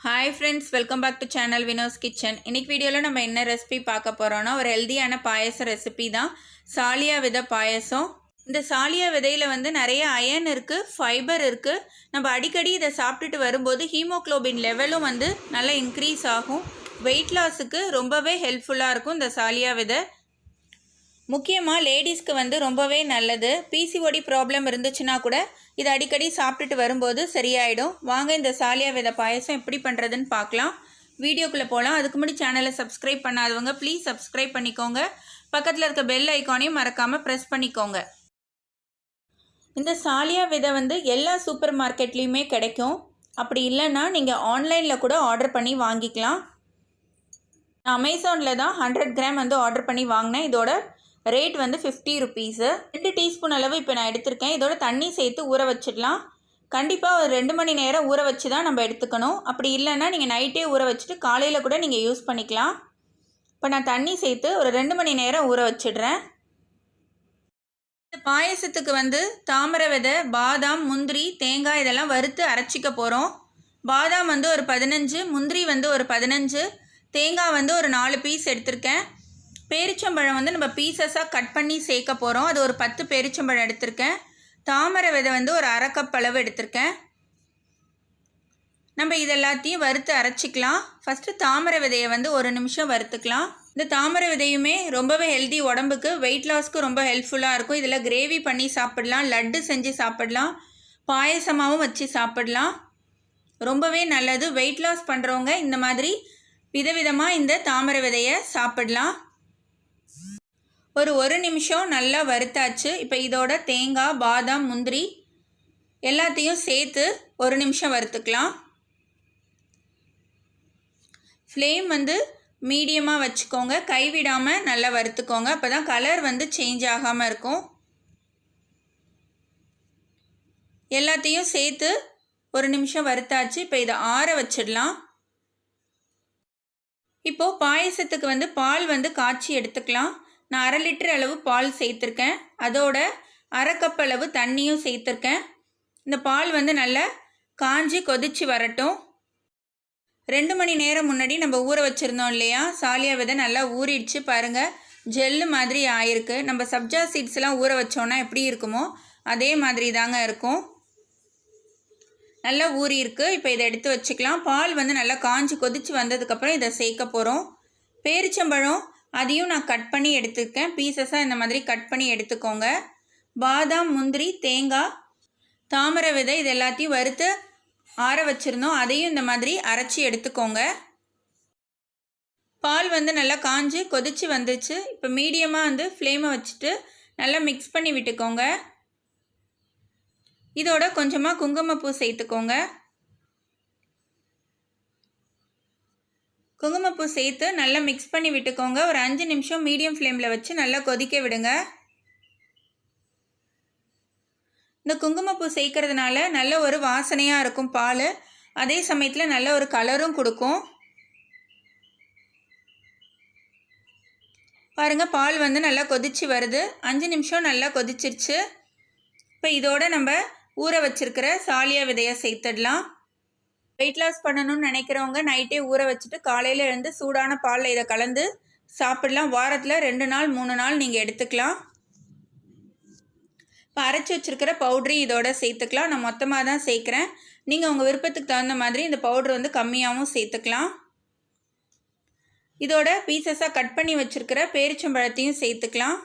Hi friends, welcome back to channel Vinod's Kitchen. இன்னைக்கு வீடியோல நம்ம என்ன ரெசிபி பார்க்க போறோம்னா ஒரு ஹெல்தியான பாயாசம் ரெசிபி தான் சாலியா விதை பாயாசம். இந்த சாலியா விதையில நிறைய அயர்ன் இருக்கு, ஃபைபர் இருக்கு. நம்ம அடிக்கடி இதை சாப்பிட்டுட்டு வரும்போது ஹீமோகுளோபின் லெவலும் நல்லா இன்க்ரீஸ் ஆகும். வெயிட் லாஸுக்கு ரொம்பவே ஹெல்ப்ஃபுல்லாக இருக்கும் இந்த சாலியா விதை. முக்கியமாக லேடிஸ்க்கு ரொம்பவே நல்லது. பிசிஓடி ப்ராப்ளம் இருந்துச்சுன்னா கூட இது அடிக்கடி சாப்பிட்டுட்டு வரும்போது சரியாயிடும். வாங்க இந்த சாலியா விதை பாயசம் எப்படி பண்ணுறதுன்னு பார்க்கலாம். வீடியோக்குள்ளே போகலாம். அதுக்கு முன்னாடி சேனலை சப்ஸ்கிரைப் பண்ணாதவங்க ப்ளீஸ் சப்ஸ்கிரைப் பண்ணிக்கோங்க. பக்கத்தில் இருக்க பெல் ஐக்கானையும் மறக்காமல் ப்ரெஸ் பண்ணிக்கோங்க. இந்த சாலியா விதை எல்லா சூப்பர் மார்க்கெட்லேயுமே கிடைக்கும். அப்படி இல்லைன்னா நீங்கள் ஆன்லைனில் கூட ஆர்டர் பண்ணி வாங்கிக்கலாம். நான் அமேசானில் தான் 100 கிராம் ஆர்டர் பண்ணி வாங்கினேன். இதோட ரேட் 50 ருபீஸு. 2 டீஸ்பூன் அளவு இப்போ நான் எடுத்திருக்கேன். இதோட தண்ணி சேர்த்து ஊற வச்சிடலாம். கண்டிப்பாக ஒரு 2 மணி நேரம் ஊற வச்சு தான் நம்ம எடுத்துக்கணும். அப்படி இல்லைன்னா நீங்கள் நைட்டே ஊற வச்சுட்டு காலையில் கூட நீங்கள் யூஸ் பண்ணிக்கலாம். இப்போ நான் தண்ணி சேர்த்து ஒரு 2 மணி நேரம் ஊற வச்சிடுறேன். இந்த பாயசத்துக்கு தாமரை விதை, பாதாம், முந்திரி, தேங்காய் இதெல்லாம் வறுத்து அரைச்சிக்க போகிறோம். பாதாம் ஒரு 15, முந்திரி ஒரு 15, தேங்காய் ஒரு 4 பீஸ் எடுத்திருக்கேன். பேரிச்சம்பழம் நம்ம பீசஸாக கட் பண்ணி சேர்க்க போகிறோம். அது ஒரு 10 பேரிச்சம்பழம் எடுத்திருக்கேன். தாமரை விதை ஒரு அரை கப் அளவு எடுத்திருக்கேன். நம்ம இதெல்லாத்தையும் வறுத்து அரைச்சிக்கலாம். ஃபஸ்ட்டு தாமரை விதையை 1 நிமிஷம் வறுத்துக்கலாம். இந்த தாமரை விதையுமே ரொம்பவே ஹெல்தி, உடம்புக்கு வெயிட் லாஸ்க்கு ரொம்ப ஹெல்ப்ஃபுல்லாக இருக்கும். இதில் கிரேவி பண்ணி சாப்பிடலாம், லட்டு செஞ்சு சாப்பிடலாம், பாயசமாகவும் வச்சு சாப்பிடலாம். ரொம்பவே நல்லது. வெயிட் லாஸ் பண்ணுறவங்க இந்த மாதிரி விதவிதமாக இந்த தாமரை விதையை சாப்பிடலாம். ஒரு நிமிஷம் நல்லா வறுத்தாச்சு. இப்போ இதோட தேங்காய், பாதாம், முந்திரி எல்லாத்தையும் சேர்த்து 1 நிமிஷம் வறுத்துக்கலாம். ஃப்ளேம் மீடியமாக வச்சுக்கோங்க, கைவிடாமல் நல்லா வறுத்துக்கோங்க. அப்போ தான் கலர் சேஞ்ச் ஆகாமல் இருக்கும். எல்லாத்தையும் சேர்த்து 1 நிமிஷம் வறுத்தாச்சு. இப்போ இதை ஆற வச்சிடலாம். இப்போது பாயசத்துக்கு பால் காய்ச்சி எடுத்துக்கலாம். நான் 1/2 லிட்டர் அளவு பால் சேர்த்துருக்கேன். அதோட அரை கப் அளவு தண்ணியும் சேர்த்துருக்கேன். இந்த பால் நல்லா காஞ்சி கொதிச்சு வரட்டும். 2 மணி நேரம் முன்னாடி நம்ம ஊற வச்சுருந்தோம் இல்லையா, சாலியா விதை நல்லா ஊறிடுச்சு பாருங்கள். ஜெல்லு மாதிரி ஆயிருக்கு. நம்ம சப்ஜா சீட்ஸ்லாம் ஊற வச்சோன்னா எப்படி இருக்குமோ அதே மாதிரி தாங்க இருக்கும். நல்லா ஊறி இருக்கு. இப்போ இதை எடுத்து வச்சுக்கலாம். பால் நல்லா காஞ்சி கொதிச்சு வந்ததுக்கப்புறம் இதை சேர்க்க போகிறோம். பேரிச்சம்பழம் அதையும் நான் கட் பண்ணி எடுத்துருக்கேன். பீசஸாக இந்த மாதிரி கட் பண்ணி எடுத்துக்கோங்க. பாதாம், முந்திரி, தேங்காய், தாமரை விதை இது எல்லாத்தையும் வறுத்து ஆற வச்சுருந்தோம். அதையும் இந்த மாதிரி அரைச்சி எடுத்துக்கோங்க. பால் நல்லா காஞ்சி கொதிச்சு வந்துச்சு. இப்போ மீடியமாக ஃப்ளேமை வச்சுட்டு நல்லா மிக்ஸ் பண்ணி விட்டுக்கோங்க. இதோட கொஞ்சமாக குங்குமப்பூ சேர்த்துக்கோங்க. குங்குமப்பூ சேர்த்து நல்லா மிக்ஸ் பண்ணி விட்டுக்கோங்க. ஒரு 5 நிமிஷம் மீடியம் ஃப்ளேமில் வச்சு நல்லா கொதிக்க விடுங்க. இந்த குங்குமப்பூ சேர்க்கறதுனால நல்ல ஒரு வாசனையாக இருக்கும் பால். அதே சமயத்தில் நல்ல ஒரு கலரும் கொடுக்கும். பாருங்கள், பால் நல்லா கொதிச்சு வருது. 5 நிமிஷம் நல்லா கொதிச்சிருச்சு. இப்போ இதோட நம்ம ஊற வச்சிருக்கிற சாலியா விதையை சேர்த்துடலாம். வெயிட் லாஸ் பண்ணணும்னு நினைக்கிறவங்க நைட்டே ஊற வச்சுட்டு காலையில் எழுந்து சூடான பாலில் இதை கலந்து சாப்பிடலாம். வாரத்தில் 2 நாள் 3 நாள் நீங்கள் எடுத்துக்கலாம். இப்போ அரைச்சி வச்சுருக்கிற பவுட்ரையும் இதோட சேர்த்துக்கலாம். நான் மொத்தமாக தான் சேர்க்குறேன். நீங்கள் உங்கள் விருப்பத்துக்கு தகுந்த மாதிரி இந்த பவுட்ரு கம்மியாகவும் சேர்த்துக்கலாம். இதோட பீசஸாக கட் பண்ணி வச்சுருக்கிற பேரிச்சம்பழத்தையும் சேர்த்துக்கலாம்.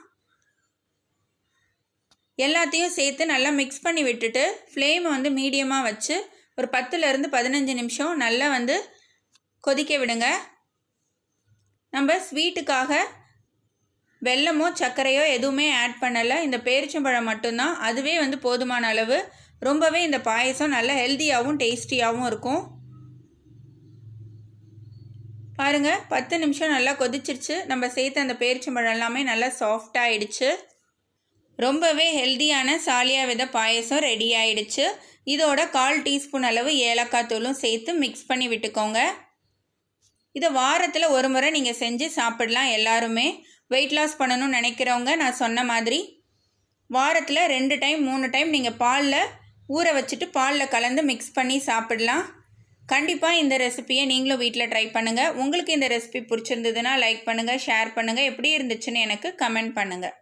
எல்லாத்தையும் சேர்த்து நல்லா மிக்ஸ் பண்ணி விட்டுட்டு ஃப்ளேமை மீடியமாக வச்சு ஒரு 10லேருந்து 15 நிமிஷம் நல்லா கொதிக்க விடுங்க. நம்ம ஸ்வீட்டுக்காக வெல்லமோ சர்க்கரையோ எதுவுமே ஆட் பண்ணலை. இந்த பேரிச்சம்பழம் மட்டும்தான். அதுவே போதுமான அளவு. ரொம்பவே இந்த பாயசம் நல்லா ஹெல்த்தியாகவும் டேஸ்டியாகவும் இருக்கும். பாருங்கள், 10 நிமிஷம் நல்லா கொதிச்சிருச்சு. நம்ம சேர்த்த அந்த பேரிச்சம்பழம் எல்லாமே நல்லா சாஃப்டாக ஆயிடுச்சு. ரொம்பவே ஹெல்த்தியான சாலியா விதை பாயசம் ரெடி ஆயிடுச்சு. இதோட 1/4 டீஸ்பூன் அளவு ஏலக்காய் தூளும் சேர்த்து மிக்ஸ் பண்ணி விட்டுக்கோங்க. இதை வாரத்தில் ஒரு முறை நீங்கள் செஞ்சு சாப்பிடலாம். எல்லாருமே வெயிட் லாஸ் பண்ணணும்னு நினைக்கிறவங்க நான் சொன்ன மாதிரி வாரத்தில் 2 டைம் 3 டைம் நீங்கள் பாலில் ஊற வச்சுட்டு பாலில் கலந்து மிக்ஸ் பண்ணி சாப்பிடலாம். கண்டிப்பாக இந்த ரெசிபியை நீங்களும் வீட்டில் ட்ரை பண்ணுங்கள். உங்களுக்கு இந்த ரெசிபி பிடிச்சிருந்ததுன்னா லைக் பண்ணுங்கள், ஷேர் பண்ணுங்கள். எப்படி இருந்துச்சுன்னு எனக்கு கமெண்ட் பண்ணுங்கள்.